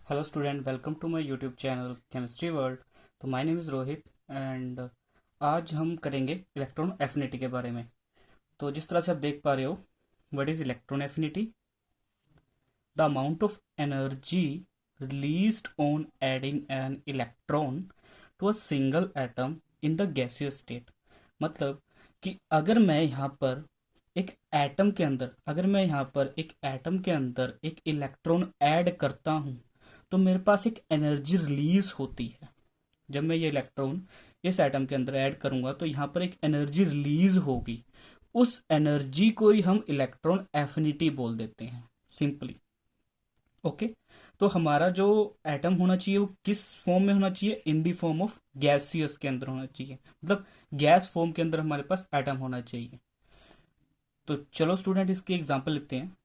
Hello student, welcome to my YouTube channel chemistry world. तो my name is Rohit and आज हम करेंगे electron affinity के बारे में। तो जिस तरह से आप देख पा रहे हो, what is electron affinity? The amount of energy released on adding an electron to a single atom in the gaseous state. मतलब कि अगर मैं यहाँ पर एक एटम के अंदर एक इलेक्ट्रॉन ऐड करता हूँ तो मेरे पास एक एनर्जी रिलीज होती है। जब मैं ये इलेक्ट्रॉन इस एटम के अंदर ऐड करूंगा तो यहाँ पर एक एनर्जी रिलीज होगी। उस एनर्जी को ही हम इलेक्ट्रॉन एफिनिटी बोल देते हैं, सिंपली। ओके। तो हमारा जो एटम होना चाहिए वो किस फॉर्म में होना चाहिए? इन दी फॉर्म ऑफ गैसियस के अंदर होना चाहिए, मतलब गैस फॉर्म के अंदर हमारे पास एटम होना चाहिए। तो चलो स्टूडेंट, इसके एग्जांपल लेते हैं।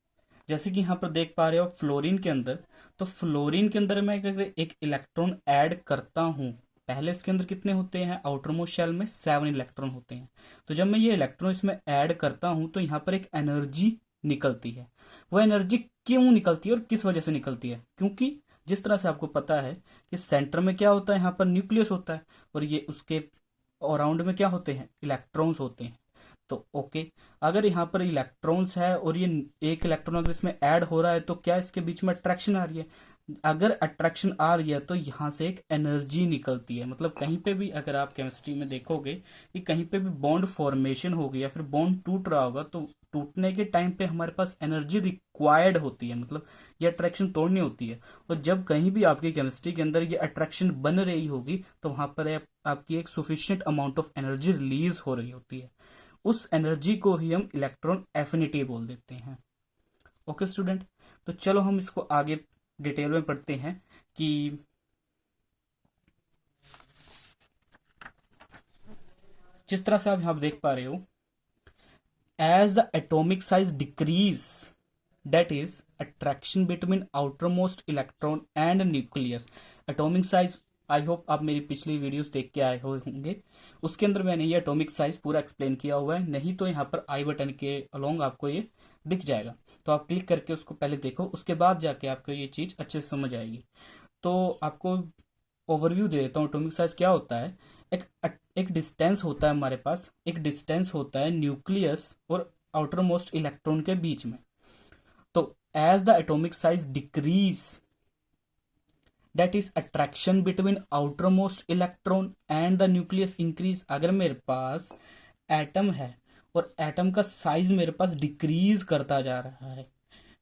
जैसे कि यहाँ पर देख पा रहे हो फ्लोरीन के अंदर। तो फ्लोरीन के अंदर मैं अगर एक इलेक्ट्रॉन ऐड करता हूँ, पहले इसके अंदर कितने होते हैं? आउटर मोस्ट शेल में 7 इलेक्ट्रॉन होते हैं। तो जब मैं ये इलेक्ट्रॉन इसमें ऐड करता हूँ तो यहाँ पर एक एनर्जी निकलती है। वो एनर्जी क्यों निकलती है और किस वजह से निकलती है? क्योंकि जिस तरह से आपको पता है कि सेंटर में क्या होता है, यहाँ पर न्यूक्लियस होता है और ये उसके अराउंड में क्या होते हैं? इलेक्ट्रॉन्स होते हैं। तो ओके, अगर यहाँ पर इलेक्ट्रॉन्स है और ये एक इलेक्ट्रॉन अगर इसमें ऐड हो रहा है तो क्या इसके बीच में अट्रैक्शन आ रही है? अगर अट्रैक्शन आ रही है तो यहाँ से एक एनर्जी निकलती है। मतलब कहीं पे भी अगर आप केमिस्ट्री में देखोगे कि कहीं पे भी बॉन्ड फॉर्मेशन होगी या फिर बॉन्ड टूट रहा होगा तो टूटने के टाइम पे हमारे पास एनर्जी रिक्वायर्ड होती है, मतलब ये अट्रैक्शन तोड़नी होती है। और जब कहीं भी आपकी केमिस्ट्री के अंदर ये अट्रैक्शन बन रही होगी तो वहां पर आपकी एक sufficient amount of energy release हो रही होती है। उस एनर्जी को ही हम इलेक्ट्रॉन एफिनिटी बोल देते हैं। ओके स्टूडेंट, तो चलो हम इसको आगे डिटेल में पढ़ते हैं कि जिस तरह से आप यहाँ देख पा रहे हो, as the atomic size decrease, that is attraction between outermost electron and nucleus. Atomic size, I hope आप मेरी पिछली वीडियोस देख के आए हो होंगे, उसके अंदर मैंने ये एटॉमिक साइज पूरा एक्सप्लेन किया हुआ है। नहीं तो यहाँ पर आई बटन के अलोंग आपको ये दिख जाएगा, तो आप क्लिक करके उसको पहले देखो, उसके बाद जाके आपको ये चीज अच्छे से समझ आएगी। तो आपको ओवरव्यू दे देता हूँ। एटॉमिक साइज क्या होता है? एक एक डिस्टेंस होता है हमारे पास, एक डिस्टेंस होता है न्यूक्लियस और आउटर मोस्ट इलेक्ट्रॉन के बीच में। तो as the atomic size decrease, that is attraction between outermost electron and the nucleus increase. अगर मेरे पास एटम है और एटम का साइज मेरे पास डिक्रीज करता जा रहा है,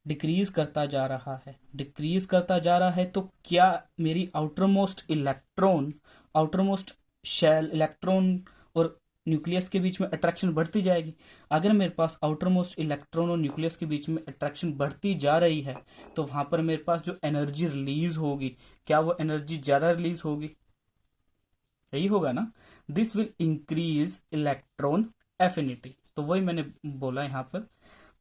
डिक्रीज करता जा रहा है, डिक्रीज करता जा रहा है, तो क्या मेरी आउटर मोस्ट शेल इलेक्ट्रॉन और न्यूक्लियस के बीच में अट्रैक्शन बढ़ती जाएगी? अगर मेरे पास आउटर मोस्ट इलेक्ट्रॉन और न्यूक्लियस के बीच में अट्रैक्शन बढ़ती जा रही है तो वहां पर मेरे पास जो एनर्जी रिलीज होगी, क्या वो एनर्जी ज्यादा रिलीज होगी? यही होगा ना। This will increase electron affinity. तो वही मैंने बोला यहाँ पर।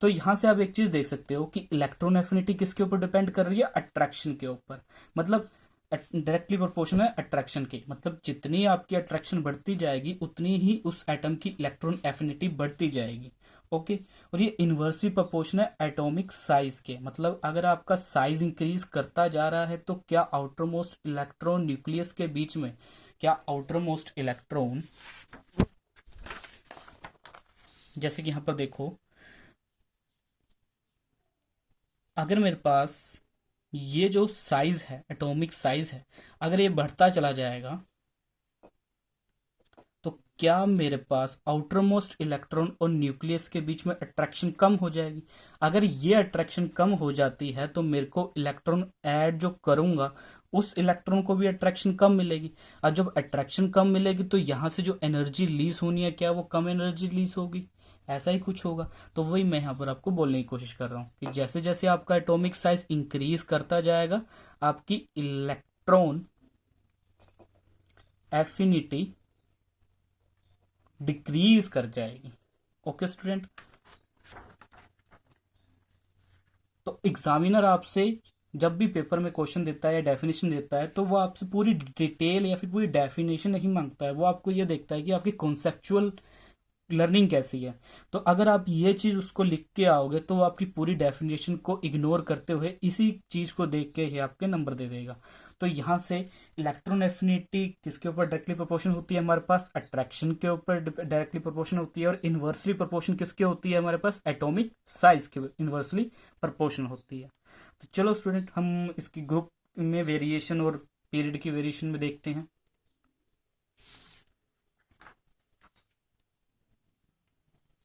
तो यहां से आप एक चीज देख सकते हो कि इलेक्ट्रॉन एफिनिटी किसके ऊपर डिपेंड कर रही है? अट्रैक्शन के ऊपर। मतलब डायरेक्टली प्रोपोर्शनल है अट्रैक्शन की। मतलब जितनी आपकी अट्रैक्शन बढ़ती जाएगी उतनी ही उस एटम की इलेक्ट्रॉन एफिनिटी बढ़ती जाएगी। ओके। और ये इन्वर्सली प्रोपोर्शनल है एटॉमिक साइज के। मतलब अगर आपका साइज इंक्रीज करता जा रहा है तो क्या आउटर मोस्ट इलेक्ट्रॉन न्यूक्लियस के बीच में, क्या आउटर मोस्ट इलेक्ट्रॉन, जैसे कि यहां पर देखो, अगर मेरे पास ये जो साइज है, एटॉमिक साइज है, अगर ये बढ़ता चला जाएगा तो क्या मेरे पास आउटर मोस्ट इलेक्ट्रॉन और न्यूक्लियस के बीच में अट्रैक्शन कम हो जाएगी? अगर ये अट्रैक्शन कम हो जाती है तो मेरे को इलेक्ट्रॉन ऐड जो करूंगा उस इलेक्ट्रॉन को भी अट्रैक्शन कम मिलेगी। और जब अट्रैक्शन कम मिलेगी तो यहां से जो एनर्जी रिलीज होनी है, क्या वो कम एनर्जी रिलीज होगी? ऐसा ही कुछ होगा। तो वही मैं यहाँ पर आपको बोलने की कोशिश कर रहा हूँ कि जैसे जैसे आपका एटॉमिक साइज इंक्रीज करता जाएगा आपकी इलेक्ट्रॉन एफिनिटी डिक्रीज कर जाएगी। Okay student. तो एग्जामिनर आपसे जब भी पेपर में क्वेश्चन देता है या डेफिनेशन देता है तो वो आपसे पूरी डिटेल या फिर पूरी डेफिनेशन नहीं मांगता है। वो आपको ये देखता है कि आपकी कॉन्सेप्चुअल लर्निंग कैसी है। तो अगर आप ये चीज उसको लिख के आओगे तो वो आपकी पूरी डेफिनेशन को इग्नोर करते हुए इसी चीज को देख के ही आपके नंबर दे देगा। तो यहाँ से इलेक्ट्रॉन एफिनिटी किसके ऊपर डायरेक्टली प्रोपोर्शन होती है हमारे पास, अट्रैक्शन के ऊपर डायरेक्टली प्रोपोर्शन होती है, और इन्वर्सली प्रोपोर्शन किसके होती है हमारे पास, एटॉमिक साइज के इन्वर्सली प्रोपोर्शन होती है। तो चलो स्टूडेंट हम इसकी ग्रुप में वेरिएशन और पीरियड की वेरिएशन में देखते हैं।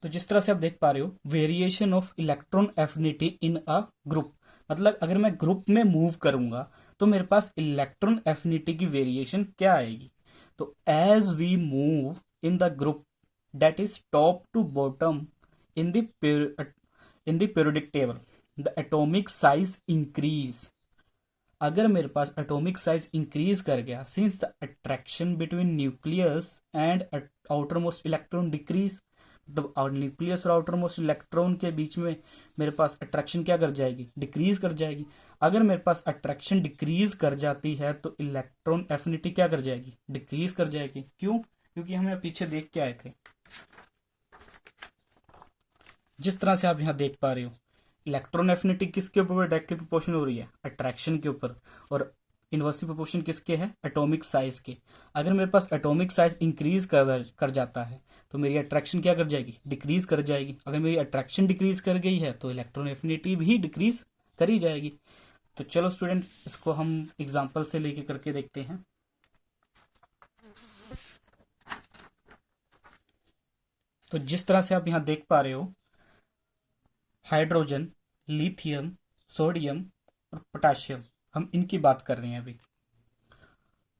तो जिस तरह से आप देख पा रहे हो, variation of electron affinity in a group, मतलब अगर मैं ग्रुप में मूव करूंगा तो मेरे पास इलेक्ट्रॉन एफिनिटी की वेरिएशन क्या आएगी। तो as we move in the group that is top to bottom in the periodic table, the atomic size increase. अगर मेरे पास एटॉमिक साइज इंक्रीज कर गया since the attraction between nucleus and outermost electron decrease, मतलब nucleus और outermost electron के बीच में मेरे पास अट्रैक्शन क्या कर जाएगी, डिक्रीज कर जाएगी। अगर मेरे पास अट्रैक्शन डिक्रीज कर जाती है तो इलेक्ट्रॉन एफिनिटी क्या कर जाएगी, डिक्रीज कर जाएगी। क्यों, क्योंकि हमें पीछे देख के आए थे, जिस तरह से आप यहाँ देख पा रहे हो इलेक्ट्रॉन एफिनिटी किसके ऊपर डायरेक्टली प्रोपोर्शन हो रही है, अट्रैक्शन के ऊपर, और इनवर्सली प्रोपोर्शन किसके है, एटॉमिक साइज के। अगर मेरे पास एटॉमिक साइज इंक्रीज कर जाता है तो मेरी अट्रैक्शन क्या कर जाएगी, डिक्रीज कर जाएगी। अगर मेरी अट्रैक्शन डिक्रीज कर गई है तो इलेक्ट्रॉन एफिनिटी भी डिक्रीज करी जाएगी। तो चलो स्टूडेंट इसको हम एग्जाम्पल से लेके करके देखते हैं। तो जिस तरह से आप यहाँ देख पा रहे हो, हाइड्रोजन, लिथियम, सोडियम और पोटाशियम, हम इनकी बात कर रहे हैं अभी।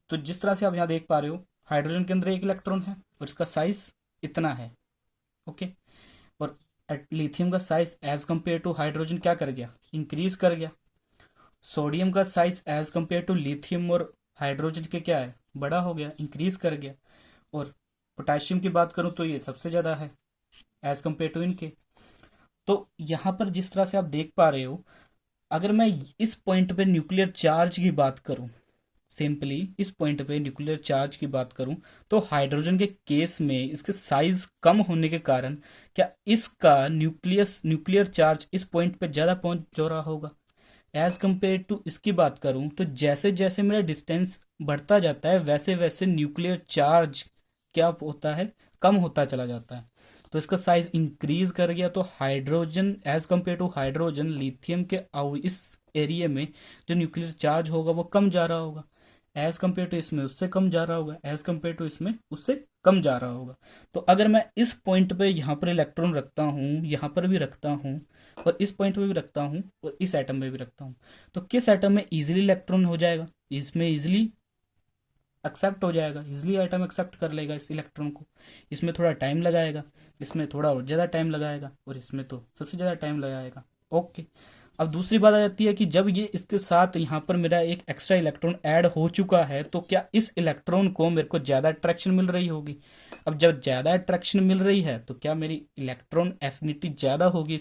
तो जिस तरह से आप यहाँ देख पा रहे हो, हाइड्रोजन के अंदर एक इलेक्ट्रॉन है और इसका साइज इतना है, ओके। और लिथियम का size as compare to hydrogen क्या कर गया, इंक्रीज कर गया। सोडियम का size as compare to lithium और हाइड्रोजन के क्या है, बड़ा हो गया, इंक्रीज कर गया। और पोटेशियम की बात करूं तो ये सबसे ज्यादा है एज कंपेयर टू इनके। तो यहां पर जिस तरह से आप देख पा रहे हो, अगर मैं इस पॉइंट पे न्यूक्लियर चार्ज की बात करूं, सिंपली इस पॉइंट पे न्यूक्लियर चार्ज की बात करूं, तो हाइड्रोजन के केस में इसके साइज कम होने के कारण क्या इसका न्यूक्लियर चार्ज इस पॉइंट पे ज्यादा पहुंच रहा होगा एज कंपेयर टू इसकी बात करूं। तो जैसे जैसे मेरा डिस्टेंस बढ़ता जाता है वैसे वैसे न्यूक्लियर चार्ज क्या होता है, कम होता चला जाता है। तो इसका साइज इंक्रीज कर गया तो hydrogen as compare to hydrogen lithium के इस एरिया में जो न्यूक्लियर चार्ज होगा वो कम जा रहा होगा, एज कंपेयर टू इसमें उससे कम जा रहा होगा, एज कंपेयर टू इसमें उससे कम जा रहा होगा। तो अगर मैं इस पॉइंट पे यहाँ पर इलेक्ट्रॉन रखता हूँ, यहाँ पर भी रखता हूँ, और इस पॉइंट पे भी रखता हूँ, और इस एटम में भी रखता हूँ, तो किस एटम में इजीली इलेक्ट्रॉन हो जाएगा, इसमें इजीली एक्सेप्ट हो जाएगा, इजिली आइटम एक्सेप्ट कर लेगा इस इलेक्ट्रॉन को। इसमें थोड़ा टाइम लगाएगा, इसमें थोड़ा और ज़्यादा टाइम लगाएगा, और इसमें तो सबसे ज़्यादा टाइम लगाएगा, ओके। अब दूसरी बात आ जाती है कि जब ये इसके साथ यहाँ पर मेरा एक एक्स्ट्रा इलेक्ट्रॉन ऐड हो चुका है तो क्या इस इलेक्ट्रॉन को मेरे को ज़्यादा अट्रैक्शन मिल रही होगी। अब जब ज़्यादा अट्रैक्शन मिल रही है तो क्या मेरी इलेक्ट्रॉन एफिनिटी ज़्यादा होगी,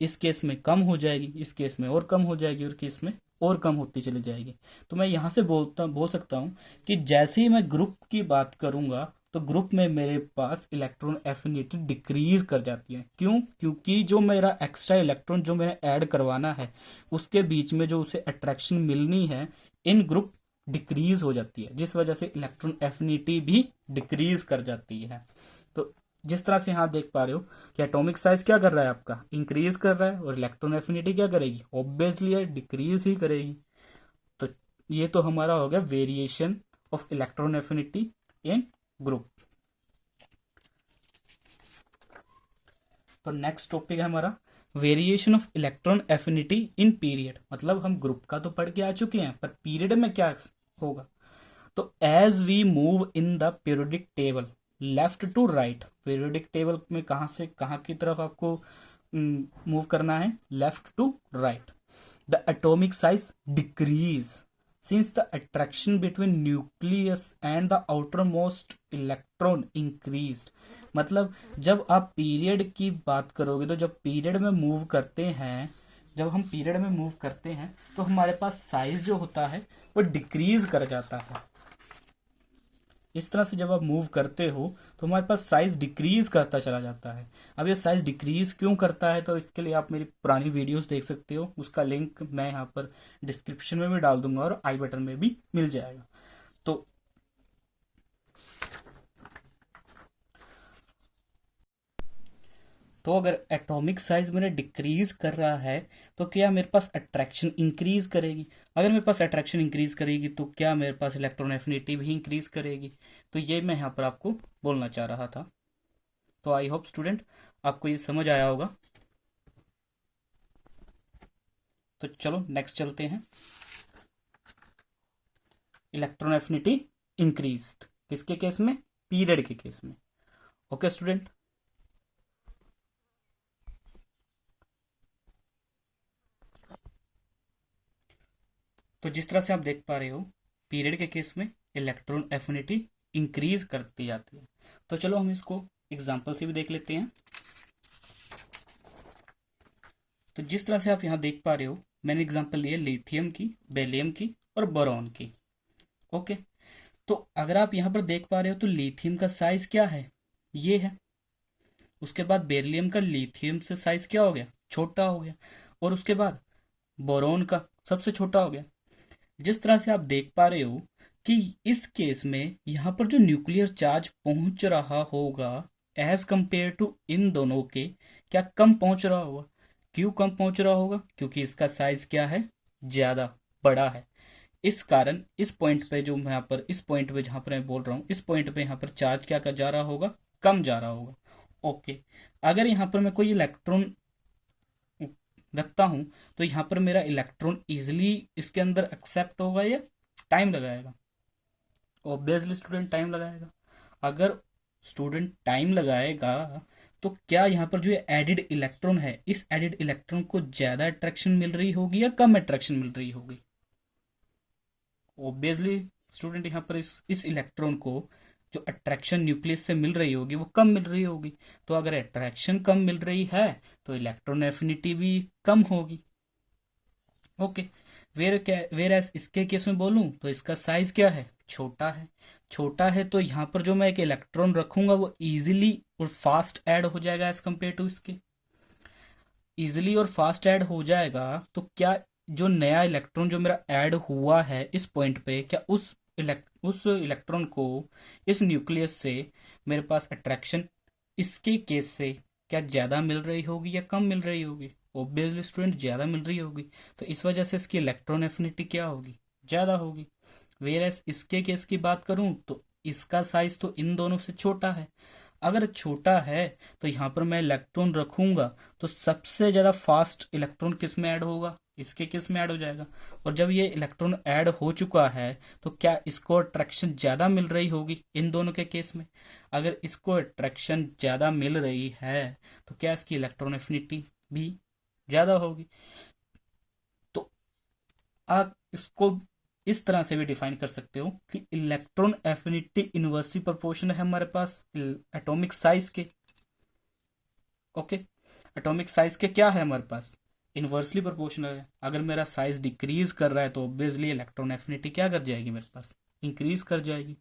इस केस में कम हो जाएगी, इस केस में और कम हो जाएगी, और केस में और कम होती चली जाएगी। तो मैं यहाँ से बोल सकता हूँ कि जैसे ही मैं ग्रुप की बात करूंगा तो ग्रुप में मेरे पास इलेक्ट्रॉन एफिनिटी डिक्रीज कर जाती है। क्यों, क्योंकि जो मेरा एक्स्ट्रा इलेक्ट्रॉन जो मैंने ऐड करवाना है उसके बीच में जो उसे अट्रैक्शन मिलनी है इन ग्रुप डिक्रीज हो जाती है, जिस वजह से इलेक्ट्रॉन एफिनिटी भी डिक्रीज कर जाती है। तो जिस तरह से यहाँ देख पा रहे हो कि एटॉमिक साइज क्या कर रहा है आपका, इंक्रीज कर रहा है, और इलेक्ट्रॉन एफिनिटी क्या करेगी, ऑब्वियसली डिक्रीज ही करेगी। तो ये तो हमारा हो गया variation of electron affinity in group. तो नेक्स्ट टॉपिक है हमारा variation of electron affinity in period, मतलब हम ग्रुप का तो पढ़ के आ चुके हैं, पर पीरियड में क्या होगा। तो as we move in the periodic table left to right, periodic table में कहाँ से कहाँ की तरफ आपको मूव करना है, left to right, the atomic size decrease since the attraction between nucleus and the outermost electron increase. मतलब जब आप पीरियड की बात करोगे तो जब पीरियड में मूव करते हैं, जब हम पीरियड में मूव करते हैं तो हमारे पास साइज जो होता है वो डिक्रीज कर जाता है। इस तरह से जब आप मूव करते हो तो हमारे पास साइज डिक्रीज करता चला जाता है। अब ये साइज डिक्रीज क्यों करता है, तो इसके लिए आप मेरी पुरानी वीडियोस देख सकते हो, उसका लिंक मैं यहाँ पर डिस्क्रिप्शन में भी डाल दूंगा और आई बटन में भी मिल जाएगा। तो अगर एटॉमिक साइज मेरा डिक्रीज कर रहा है तो क्या मेरे पास अट्रैक्शन इंक्रीज करेगी? अगर मेरे पास अट्रैक्शन इंक्रीज करेगी तो क्या मेरे पास इलेक्ट्रॉन एफिनिटी भी इंक्रीज करेगी? तो ये मैं यहाँ पर आपको बोलना चाह रहा था। तो आई होप स्टूडेंट आपको ये समझ आया होगा। तो चलो नेक्स्ट चलते हैं। इलेक्ट्रॉन एफिनिटी इंक्रीज्ड किसके केस में? पीरियड के केस में। Okay student. तो जिस तरह से आप देख पा रहे हो, पीरियड के केस में इलेक्ट्रॉन एफिनिटी इंक्रीज करती जाती है। तो चलो हम इसको एग्जांपल से भी देख लेते हैं। तो जिस तरह से आप यहाँ देख पा रहे हो, मैंने एग्जांपल लिए लिथियम की, बेरिलियम की और बोरॉन की। ओके। तो अगर आप यहाँ पर देख पा रहे हो तो लिथियम का साइज क्या है? ये है। उसके बाद बेरिलियम का लिथियम से साइज क्या हो गया? छोटा हो गया। और उसके बाद बोरॉन का सबसे छोटा हो गया। जिस तरह से आप देख पा रहे हो कि इस केस में यहाँ पर जो न्यूक्लियर चार्ज पहुंच रहा होगा एज कंपेयर टू इन दोनों के, क्या कम पहुंच रहा होगा? क्यों कम पहुंच रहा होगा? क्योंकि इसका साइज क्या है? ज्यादा बड़ा है। इस कारण इस पॉइंट पे जो मैं यहाँ पर, इस पॉइंट पे जहां पर मैं बोल रहा हूँ, इस पॉइंट पे यहाँ पर चार्ज क्या कर जा रहा होगा? कम जा रहा होगा। ओके। अगर यहाँ पर मैं कोई इलेक्ट्रॉन रखता हूं तो यहाँ पर मेरा इलेक्ट्रॉन इजिली इसके अंदर एक्सेप्ट होगा या टाइम लगाएगा? ऑब्वियसली स्टूडेंट टाइम लगाएगा। अगर स्टूडेंट टाइम लगाएगा तो क्या यहाँ पर जो एडिड इलेक्ट्रॉन है, इस एडिड इलेक्ट्रॉन को ज्यादा अट्रैक्शन मिल रही होगी या कम अट्रैक्शन मिल रही होगी? ऑब्वियसली स्टूडेंट यहाँ पर इस इलेक्ट्रॉन को जो अट्रैक्शन न्यूक्लियस से मिल रही होगी वो कम मिल रही होगी। तो अगर अट्रैक्शन कम मिल रही है तो इलेक्ट्रॉन एफिनिटी भी कम होगी। ओके। वेर एस इसके केस में बोलूं तो इसका साइज क्या है? छोटा है। छोटा है तो यहाँ पर जो मैं एक इलेक्ट्रॉन रखूंगा वो इजीली और फास्ट ऐड हो जाएगा एज कंपेयर टू इसके। इजीली और फास्ट ऐड हो जाएगा तो क्या जो नया इलेक्ट्रॉन जो मेरा ऐड हुआ है इस पॉइंट पे, क्या उस इलेक्ट्रॉन को इस न्यूक्लियस से मेरे पास अट्रैक्शन इसके केस से क्या ज्यादा मिल रही होगी या कम मिल रही होगी? ऑब्वियसली स्टूडेंट ज्यादा मिल रही होगी। तो इस वजह से इसकी इलेक्ट्रॉन एफिनिटी क्या होगी? ज्यादा होगी। वेरएस इसके केस की बात करूं तो इसका साइज तो इन दोनों से छोटा है। अगर छोटा है तो यहाँ पर मैं इलेक्ट्रॉन रखूंगा तो सबसे ज्यादा फास्ट इलेक्ट्रॉन किस में ऐड होगा? इसके किस में ऐड हो जाएगा। और जब ये इलेक्ट्रॉन ऐड हो चुका है तो क्या इसको अट्रैक्शन ज्यादा मिल रही होगी इन दोनों के केस में? अगर इसको अट्रैक्शन ज्यादा मिल रही है तो क्या इसकी इलेक्ट्रॉन एफिनिटी भी ज्यादा होगी? तो आप इसको इस तरह से भी डिफाइन कर सकते हो कि इलेक्ट्रॉन एफिनिटी इनवर्सली प्रोपोर्शनल है हमारे पास एटॉमिक साइज के। ओके। एटॉमिक साइज के क्या है हमारे पास? इनवर्सली प्रोपोर्शनल है। अगर मेरा साइज डिक्रीज कर रहा है तो ऑब्वियसली इलेक्ट्रॉन एफिनिटी क्या कर जाएगी मेरे पास? इंक्रीज कर जाएगी।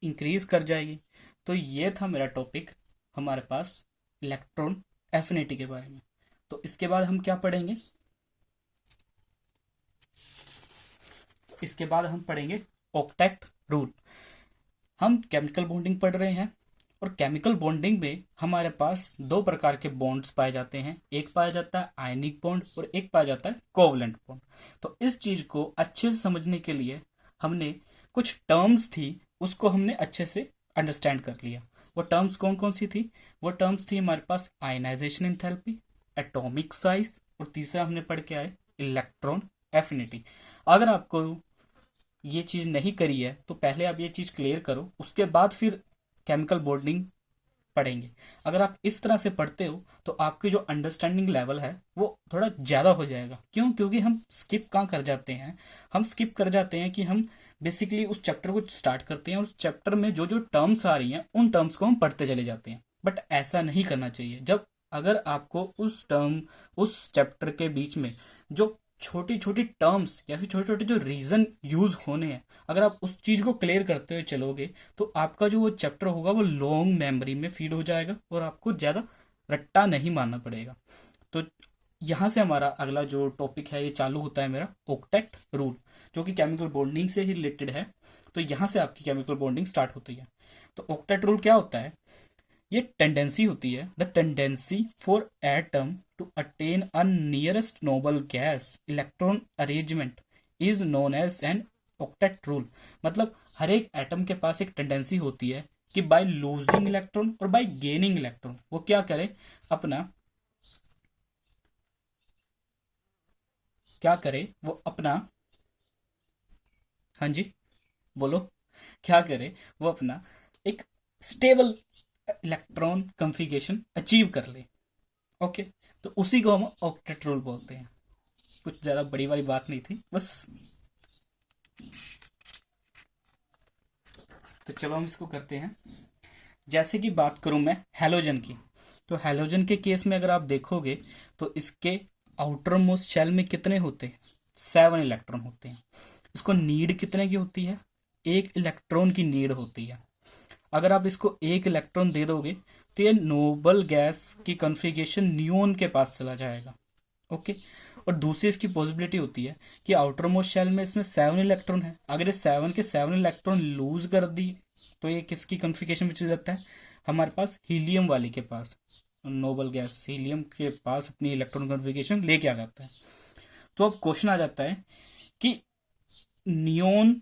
इंक्रीज कर जाएगी। तो ये था मेरा टॉपिक हमारे पास इलेक्ट्रॉन एफिनिटी के बारे में। तो इसके बाद हम क्या पढ़ेंगे? इसके बाद हम पढ़ेंगे ऑक्टेट रूल। हम केमिकल बॉन्डिंग पढ़ रहे हैं और केमिकल बॉन्डिंग में हमारे पास दो प्रकार के बॉन्ड्स पाए जाते हैं। एक पाया जाता है आयनिक बॉन्ड और एक पाया जाता है कोवलेंट बॉन्ड। तो इस चीज को अच्छे से समझने के लिए हमने कुछ टर्म्स थी उसको हमने अच्छे से अंडरस्टैंड कर लिया। वो टर्म्स कौन कौन सी थी? वो टर्म्स थी हमारे पास आयनाइजेशन एंथैल्पी, एटॉमिक साइज और तीसरा हमने पढ़ के आए इलेक्ट्रॉन एफिनिटी। अगर आपको ये चीज नहीं करी है तो पहले आप ये चीज क्लियर करो, उसके बाद फिर केमिकल बॉन्डिंग पढ़ेंगे। अगर आप इस तरह से पढ़ते हो तो आपकी जो अंडरस्टैंडिंग लेवल है वो थोड़ा ज्यादा हो जाएगा। क्यों? क्योंकि हम स्किप कहाँ कर जाते हैं? हम स्किप कर जाते हैं कि हम बेसिकली उस चैप्टर को स्टार्ट करते हैं और उस चैप्टर में जो जो टर्म्स आ रही हैं उन टर्म्स को हम पढ़ते चले जाते हैं। बट ऐसा नहीं करना चाहिए। जब अगर आपको उस चैप्टर के बीच में जो छोटी छोटी टर्म्स या फिर छोटे छोटे जो रीजन यूज होने हैं, अगर आप उस चीज को क्लियर करते हुए चलोगे तो आपका जो वो चैप्टर होगा वो लॉन्ग मेमोरी में फीड हो जाएगा और आपको ज्यादा रट्टा नहीं मारना पड़ेगा। तो यहाँ से हमारा अगला जो टॉपिक है ये चालू होता है मेरा ओक्टेट रूल, जो कि केमिकल बॉन्डिंग से ही रिलेटेड है। तो यहाँ से आपकी केमिकल बॉन्डिंग स्टार्ट होती है। तो ओक्टेट रूल क्या होता है? ये टेंडेंसी होती है, the tendency for atom to attain a nearest noble gas electron arrangement is known as an octet rule. मतलब हर एक एटम के पास एक टेंडेंसी होती है कि बाय लूजिंग इलेक्ट्रॉन और बाय गेनिंग इलेक्ट्रॉन वो क्या करे, अपना क्या करे, वो अपना, हाँ जी बोलो, क्या करे, वो अपना एक स्टेबल इलेक्ट्रॉन कॉन्फ़िगरेशन अचीव कर ले। ओके, तो उसी को हम ऑक्टेट रूल बोलते हैं। कुछ ज्यादा बड़ी वाली बात नहीं थी बस। तो चलो हम इसको करते हैं। जैसे कि बात करूं मैं हैलोजन की, तो हैलोजन के केस में अगर आप देखोगे तो इसके आउटर मोस्ट शेल में कितने होते हैं? 7 इलेक्ट्रॉन होते हैं। इसको नीड कितने की होती है? 1 इलेक्ट्रॉन की नीड होती है। अगर आप इसको 1 इलेक्ट्रॉन दे दोगे तो ये नोबल गैस की कॉन्फ़िगरेशन नियोन के पास चला जाएगा। ओके, और दूसरी इसकी पॉसिबिलिटी होती है कि आउटर मोस्ट शेल में इसमें 7 इलेक्ट्रॉन है, अगर ये 7 के 7 इलेक्ट्रॉन लूज कर दी तो ये किसकी कॉन्फ़िगरेशन में चल जाता है? हमारे पास हीलियम वाली के पास, नोबल गैस हीलियम के पास अपनी इलेक्ट्रॉन कॉन्फ़िगरेशन लेके आ जाता है। तो अब क्वेश्चन आ जाता है कि नियोन,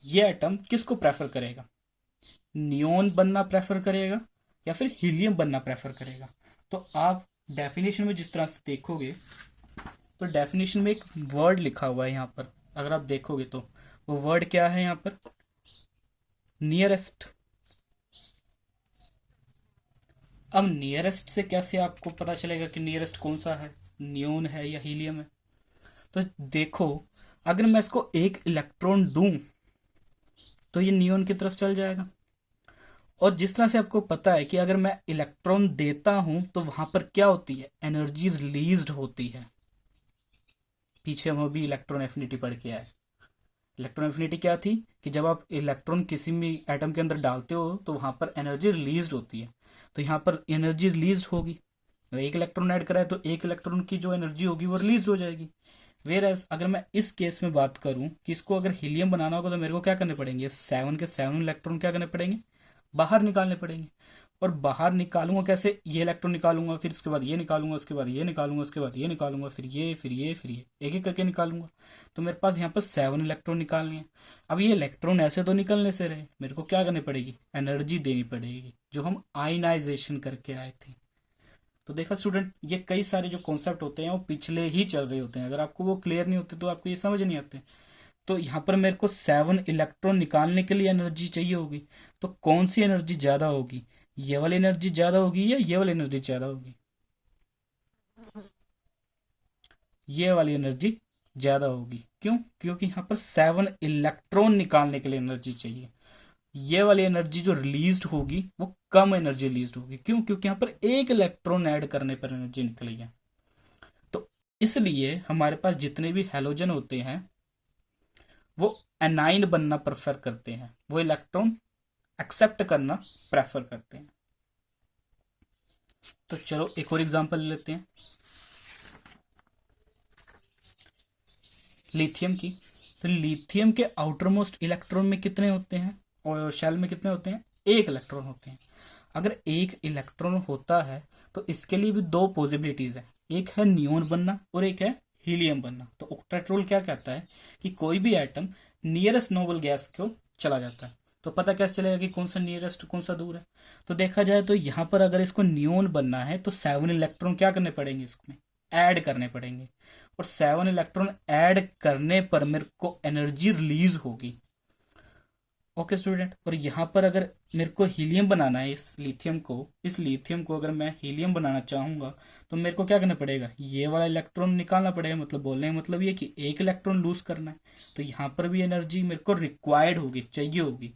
ये एटम किसको प्रेफर करेगा? नियोन बनना प्रेफर करेगा या फिर हीलियम बनना प्रेफर करेगा? तो आप डेफिनेशन में जिस तरह से देखोगे तो डेफिनेशन में एक वर्ड लिखा हुआ है यहाँ पर, अगर आप देखोगे तो वो वर्ड क्या है यहाँ पर? नियरेस्ट। अब नियरेस्ट से कैसे आपको पता चलेगा कि नियरेस्ट कौन सा है, नियोन है या हीलियम है? तो देखो, अगर मैं इसको 1 इलेक्ट्रॉन दूं तो ये नियोन की तरफ चल जाएगा। और जिस तरह से आपको पता है कि अगर मैं इलेक्ट्रॉन देता हूं तो वहां पर क्या होती है? एनर्जी रिलीज्ड होती है। पीछे हम अभी इलेक्ट्रॉन एफिनिटी पढ़ के आए। इलेक्ट्रॉन एफिनिटी क्या थी कि जब आप इलेक्ट्रॉन किसी भी एटम के अंदर डालते हो तो वहां पर एनर्जी रिलीज होती है। तो यहाँ पर एनर्जी रिलीज होगी, 1 इलेक्ट्रॉन ऐड करा है तो 1 इलेक्ट्रॉन की जो एनर्जी होगी वो रिलीज हो जाएगी। वेर एज अगर मैं इस केस में बात करूं कि इसको अगर हीलियम बनाना होगा तो मेरे को क्या करने पड़ेंगे? 7 के 7 इलेक्ट्रॉन क्या करने पड़ेंगे? बाहर निकालने पड़ेंगे। और बाहर निकालूंगा कैसे? ये इलेक्ट्रॉन निकालूंगा, फिर उसके बाद ये निकालूंगा, उसके बाद ये निकालूंगा, उसके बाद ये निकालूंगा, फिर ये, फिर ये, फिर ये, एक एक करके निकालूंगा। तो मेरे पास यहाँ पर 7 इलेक्ट्रॉन निकालने हैं। अब ये इलेक्ट्रॉन ऐसे तो निकलने से रहे, मेरे को क्या करनी पड़ेगी? एनर्जी देनी पड़ेगी, जो हम आयनाइजेशन करके आए थे। तो देखा स्टूडेंट, ये कई सारे जो कॉन्सेप्ट होते हैं वो पिछले ही चल रहे होते हैं, अगर आपको वो क्लियर नहीं होते तो आपको ये समझ नहीं आते। तो यहाँ पर मेरे को 7 इलेक्ट्रॉन निकालने के लिए एनर्जी चाहिए होगी। तो कौन सी एनर्जी ज्यादा होगी? ये वाली एनर्जी ज्यादा होगी या ये वाली एनर्जी ज्यादा होगी? ये वाली एनर्जी ज्यादा होगी। क्यों? क्योंकि यहाँ पर 7 इलेक्ट्रॉन निकालने के लिए एनर्जी चाहिए। ये वाली एनर्जी जो रिलीज होगी वो कम एनर्जी रिलीज होगी। क्यों? क्योंकि यहाँ पर 1 इलेक्ट्रॉन ऐड करने पर एनर्जी निकली है। तो इसलिए हमारे पास जितने भी हैलोजन होते हैं वो एनाइन बनना प्रेफर करते हैं, वो इलेक्ट्रॉन एक्सेप्ट करना प्रेफर करते हैं। तो चलो एक और एग्जांपल लेते हैं लिथियम की। तो लिथियम के आउटर मोस्ट इलेक्ट्रॉन में कितने होते हैं और शेल में कितने होते हैं? 1 इलेक्ट्रॉन होते हैं। अगर 1 इलेक्ट्रॉन होता है तो इसके लिए भी दो पॉसिबिलिटीज है, एक है नियोन बनना और एक है हीलियम बनना। तो ऑक्टेट रूल क्या कहता है कि कोई भी एटम नियरेस्ट नोबल गैस को चला जाता है। तो पता कैसे चलेगा कि कौन सा नियरेस्ट कौन सा दूर है? तो देखा जाए तो यहाँ पर अगर इसको नियोन बनना है तो 7 इलेक्ट्रॉन क्या करने पड़ेंगे? इसमें ऐड करने पड़ेंगे। और 7 इलेक्ट्रॉन ऐड करने पर मेरे को एनर्जी रिलीज होगी। ओके स्टूडेंट, और यहाँ पर अगर मेरे को हीलियम बनाना है, इस लिथियम को अगर मैं हीलियम बनाना चाहूंगा तो मेरे को क्या करना पड़ेगा? ये वाला इलेक्ट्रॉन निकालना पड़ेगा। मतलब बोलने का मतलब ये कि 1 इलेक्ट्रॉन लूज करना है। तो यहाँ पर भी एनर्जी मेरे को रिक्वायर्ड होगी, चाहिए होगी।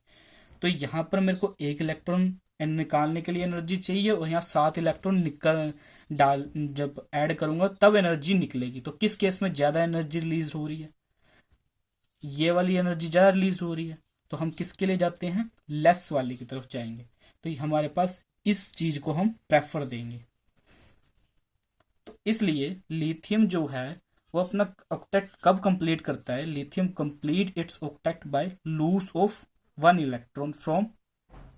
तो यहाँ पर मेरे को 1 इलेक्ट्रॉन निकालने के लिए एनर्जी चाहिए और यहाँ 7 इलेक्ट्रॉन निकल जब ऐड करूंगा तब एनर्जी निकलेगी। तो किस केस में ज़्यादा एनर्जी रिलीज हो रही है, ये वाली एनर्जी ज़्यादा रिलीज हो रही है, तो हम किसके लिए जाते हैं, लेस वाली की तरफ जाएंगे। तो हमारे पास इस चीज को हम प्रेफर देंगे। तो इसलिए लिथियम जो है वो अपना ऑक्टेट कब कंप्लीट करता है, lithium complete its octet by lose of one electron from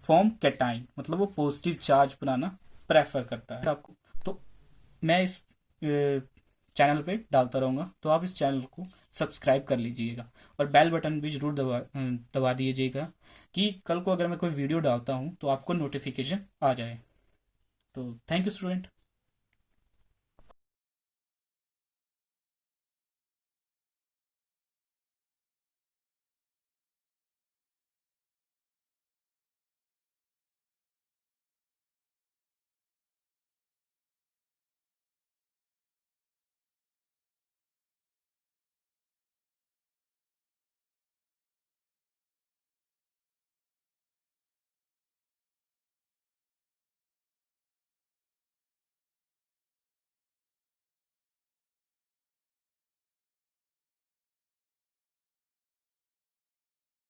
form cation, मतलब वो पॉजिटिव चार्ज बनाना प्रेफर करता है आपको। तो मैं इस चैनल पे डालता रहूँगा, तो आप इस चैनल को सब्सक्राइब कर लीजिएगा और बेल बटन भी जरूर दबा दीजिएगा कि कल को अगर मैं कोई वीडियो डालता हूँ तो आपको नोटिफिकेशन आ जाए। तो थैंक यू स्टूडेंट।